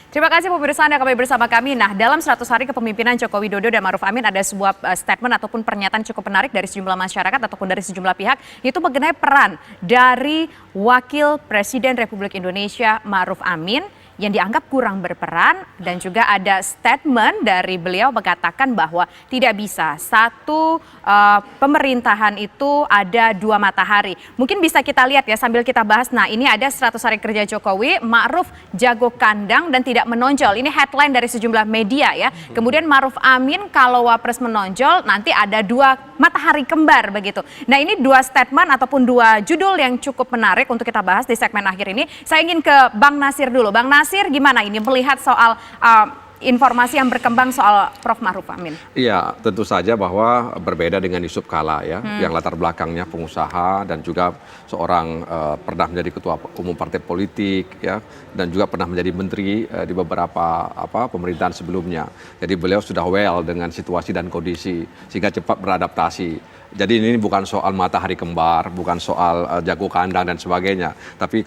Terima kasih pemirsa Anda kembali bersama kami. Nah, dalam 100 hari kepemimpinan Joko Widodo dan Ma'ruf Amin ada sebuah statement ataupun pernyataan cukup menarik dari sejumlah masyarakat ataupun dari sejumlah pihak, yaitu mengenai peran dari Wakil Presiden Republik Indonesia Ma'ruf Amin yang dianggap kurang berperan, dan juga ada statement dari beliau mengatakan bahwa tidak bisa satu pemerintahan itu ada dua matahari. Mungkin bisa kita lihat ya sambil kita bahas. Nah, ini ada 100 hari kerja Jokowi, Ma'ruf jago kandang dan tidak menonjol. Ini headline dari sejumlah media ya. Kemudian Ma'ruf Amin kalau Wapres menonjol nanti ada dua matahari kembar begitu. Nah, ini dua statement ataupun dua judul yang cukup menarik untuk kita bahas di segmen akhir ini. Saya ingin ke Bang Nasir dulu. Bang Nasir, gimana ini melihat soal informasi yang berkembang soal Prof. Ma'ruf Amin? Iya, tentu saja bahwa berbeda dengan Yusuf Kala ya, yang latar belakangnya pengusaha dan juga seorang pernah menjadi ketua umum partai politik ya, dan juga pernah menjadi menteri di beberapa pemerintahan sebelumnya. Jadi beliau sudah well dengan situasi dan kondisi sehingga cepat beradaptasi. Jadi ini bukan soal matahari kembar, bukan soal jago kandang dan sebagainya, tapi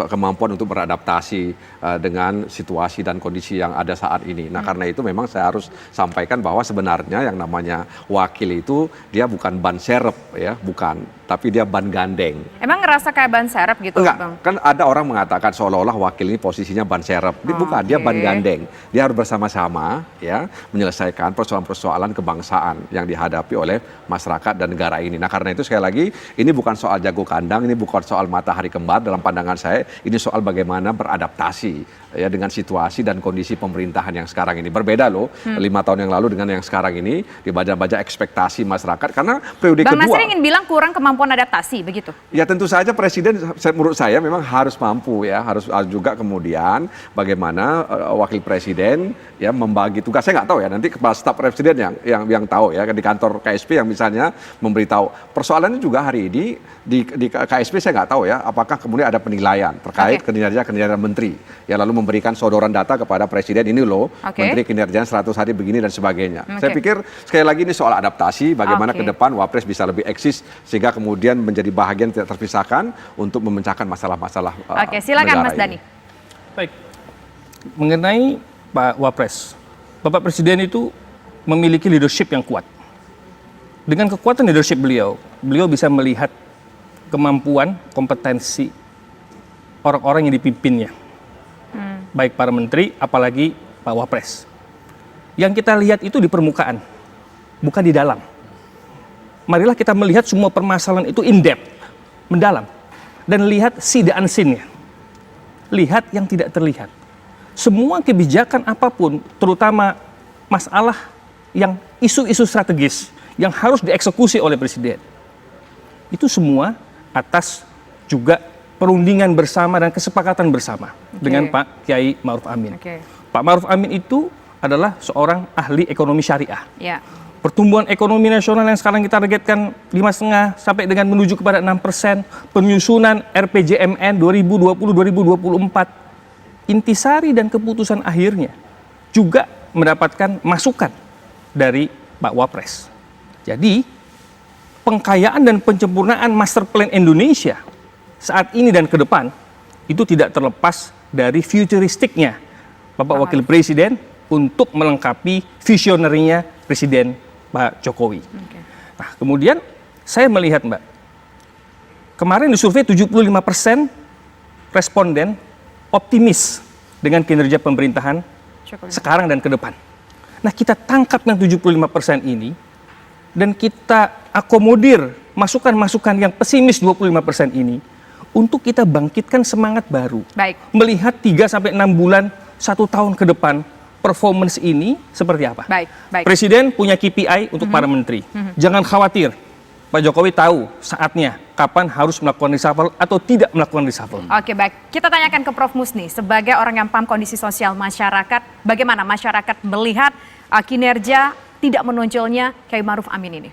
kemampuan untuk beradaptasi dengan situasi dan kondisi yang ada saat ini. Nah, karena itu memang saya harus sampaikan bahwa sebenarnya yang namanya wakil itu dia bukan ban serep ya, bukan, tapi dia ban gandeng. Emang ngerasa kayak ban serep gitu, Enggak, Bang? kan ada orang mengatakan seolah-olah wakil ini posisinya ban serep. Bukan, dia ban gandeng. Dia harus bersama-sama ya menyelesaikan persoalan-persoalan kebangsaan yang dihadapi oleh masyarakat dan negara ini. Nah, karena itu sekali lagi ini bukan soal jago kandang, ini bukan soal matahari kembar dalam pandangan saya, ini soal bagaimana beradaptasi ya dengan situasi dan kondisi pemerintahan yang sekarang ini. Berbeda loh 5 tahun yang lalu dengan yang sekarang ini, dibaca-baca ekspektasi masyarakat karena periode Bang kedua. Nasir ingin bilang kurang kemampuan adaptasi begitu? Ya, tentu saja presiden menurut saya memang harus mampu ya, harus juga kemudian bagaimana wakil presiden ya membagi tugas. Saya nggak tahu ya, nanti kepala staf presiden yang tahu ya, di kantor KSP yang misalnya memberitahu. Persoalannya juga hari ini di KSP saya nggak tahu ya, apakah kemudian ada penilaian terkait kinerja menteri ya, lalu memberikan sodoran data kepada presiden, ini loh menteri kinerjanya 100 hari begini dan sebagainya. Saya pikir sekali lagi ini soal adaptasi, bagaimana ke depan Wapres bisa lebih eksis sehingga kemudian menjadi bahagian tidak terpisahkan untuk memecahkan masalah-masalah. Oke, silakan Mas Dani. Baik, mengenai Pak Wapres, Bapak Presiden itu memiliki leadership yang kuat. Dengan kekuatan leadership beliau bisa melihat kemampuan, kompetensi orang-orang yang dipimpinnya. Baik para menteri, apalagi Pak Wapres. Yang kita lihat itu di permukaan, bukan di dalam. Marilah kita melihat semua permasalahan itu in depth, mendalam. Dan lihat see the unseen-nya. Lihat yang tidak terlihat. Semua kebijakan apapun, terutama masalah yang isu-isu strategis, yang harus dieksekusi oleh Presiden. Itu semua atas juga perundingan bersama dan kesepakatan bersama dengan Pak Kiai Ma'ruf Amin. Pak Ma'ruf Amin itu adalah seorang ahli ekonomi syariah. Pertumbuhan ekonomi nasional yang sekarang kita targetkan 5,5 sampai dengan menuju kepada 6%, penyusunan RPJMN 2020-2024, intisari dan keputusan akhirnya juga mendapatkan masukan dari Pak Wapres. Jadi, pengkayaan dan penyempurnaan master plan Indonesia saat ini dan ke depan itu tidak terlepas dari futuristiknya Bapak Wakil Presiden untuk melengkapi visionerinya Presiden Pak Jokowi. Nah, kemudian saya melihat, Mbak, kemarin di survei 75% responden optimis dengan kinerja pemerintahan sekarang dan ke depan. Nah, kita tangkap yang 75% ini dan kita akomodir masukan-masukan yang pesimis 25% ini untuk kita bangkitkan semangat baru. Melihat 3-6 bulan, 1 tahun ke depan, performance ini seperti apa. Presiden punya KPI untuk para menteri. Jangan khawatir, Pak Jokowi tahu saatnya kapan harus melakukan reshuffle atau tidak melakukan reshuffle. Oke, baik. Kita tanyakan ke Prof. Musni, sebagai orang yang paham kondisi sosial masyarakat, bagaimana masyarakat melihat kinerja tidak menonjolnya Kiai Ma'ruf Amin ini?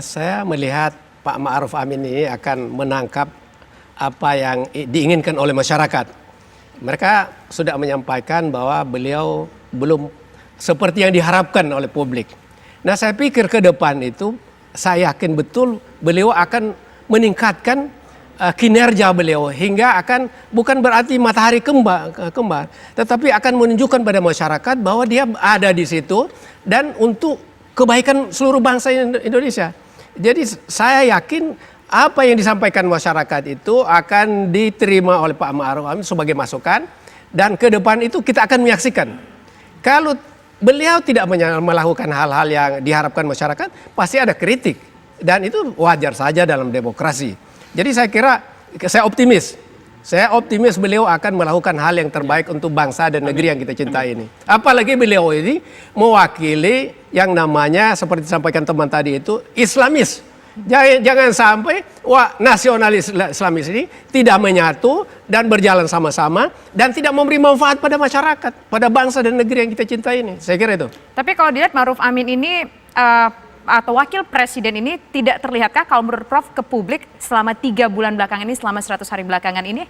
Saya melihat Pak Ma'ruf Amin ini akan menangkap apa yang diinginkan oleh masyarakat. Mereka sudah menyampaikan bahwa beliau belum seperti yang diharapkan oleh publik. Nah, saya pikir ke depan itu, saya yakin betul beliau akan meningkatkan kinerja beliau hingga akan bukan berarti matahari kembar, tetapi akan menunjukkan pada masyarakat bahwa dia ada di situ dan untuk kebaikan seluruh bangsa Indonesia. Jadi saya yakin apa yang disampaikan masyarakat itu akan diterima oleh Pak Ma'ruf Amin sebagai masukan, dan ke depan itu kita akan menyaksikan. Kalau beliau tidak melakukan hal-hal yang diharapkan masyarakat, pasti ada kritik, dan itu wajar saja dalam demokrasi. Jadi saya kira, saya optimis beliau akan melakukan hal yang terbaik untuk bangsa dan negeri yang kita cintai ini. Apalagi beliau ini mewakili yang namanya seperti disampaikan teman tadi itu Islamis. Jangan sampai nasionalis Islamis ini tidak menyatu dan berjalan sama-sama dan tidak memberi manfaat pada masyarakat, pada bangsa dan negeri yang kita cintai ini. Saya kira itu. Tapi kalau dilihat Ma'ruf Amin ini atau wakil presiden ini tidak terlihatkah kalau menurut Prof ke publik selama 3 bulan belakangan ini, selama 100 hari belakangan ini?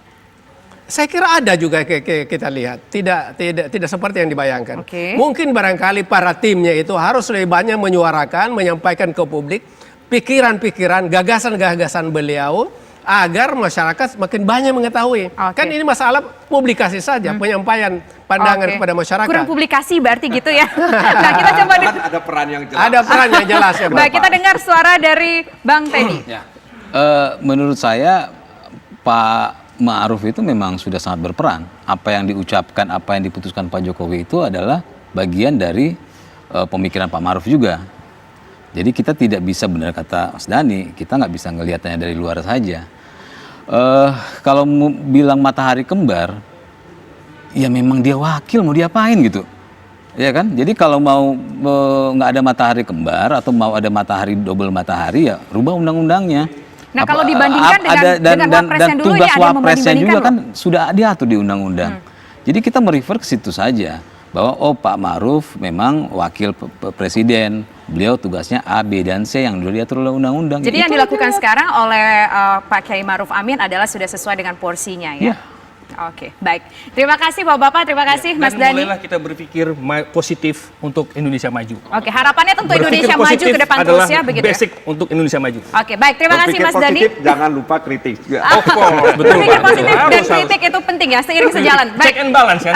Saya kira ada juga kita lihat, tidak seperti yang dibayangkan. Mungkin barangkali para timnya itu harus lebih banyak menyuarakan, menyampaikan ke publik pikiran-pikiran, gagasan-gagasan beliau agar masyarakat makin banyak mengetahui. Kan ini masalah publikasi saja, penyampaian pandangan kepada masyarakat. Kurang publikasi berarti gitu ya. Nah, kita coba ada peran yang jelas. Ada peran yang jelas ya, Bapak. Baik, kita dengar suara dari Bang Teddy. Menurut saya Pak Ma'ruf itu memang sudah sangat berperan. Apa yang diucapkan, apa yang diputuskan Pak Jokowi itu adalah bagian dari pemikiran Pak Ma'ruf juga. Jadi kita tidak bisa, benar kata Mas Dhani, kita nggak bisa ngelihatnya dari luar saja. Kalau bilang matahari kembar, ya memang dia wakil, mau diapain gitu, ya kan? Jadi kalau mau nggak ada matahari kembar atau mau ada matahari double matahari, ya rubah undang-undangnya. Nah, kalau dibandingkan dengan wapres yang dulu, tugas ini ada yang wapresnya juga membandingkan kan sudah diatur di undang-undang. Jadi kita merefer ke situ saja bahwa Pak Ma'ruf memang wakil presiden, beliau tugasnya A, B, dan C yang sudah diatur oleh undang-undang. Jadi yang dilakukan sekarang oleh Pak Kiai Ma'ruf Amin adalah sudah sesuai dengan porsinya ya? Oke, baik. Terima kasih Bapak-Bapak, terima kasih Mas Dhani. Mulailah kita berpikir positif untuk Indonesia maju. Oke, harapannya tentu Indonesia maju ke depan terus ya, begitu ya? Basic untuk Indonesia maju. Oke, baik. Terima kasih Mas Dhani. Positif, jangan lupa kritik. Of course, betul. Berpikir positif dan kritik itu penting ya, seiring sejalan. Baik. Check and balance ya.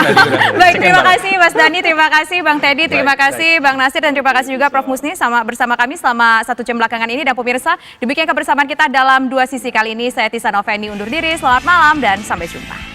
Baik, terima kasih Mas Dhani, terima kasih Bang Teddy, terima kasih Bang Nasir, dan terima kasih juga Prof Musni bersama kami selama 1 jam belakangan ini. Dan pemirsa, demikian kebersamaan kita dalam 2 sisi kali ini. Saya Tisa Noveni undur diri, selamat malam dan sampai jumpa.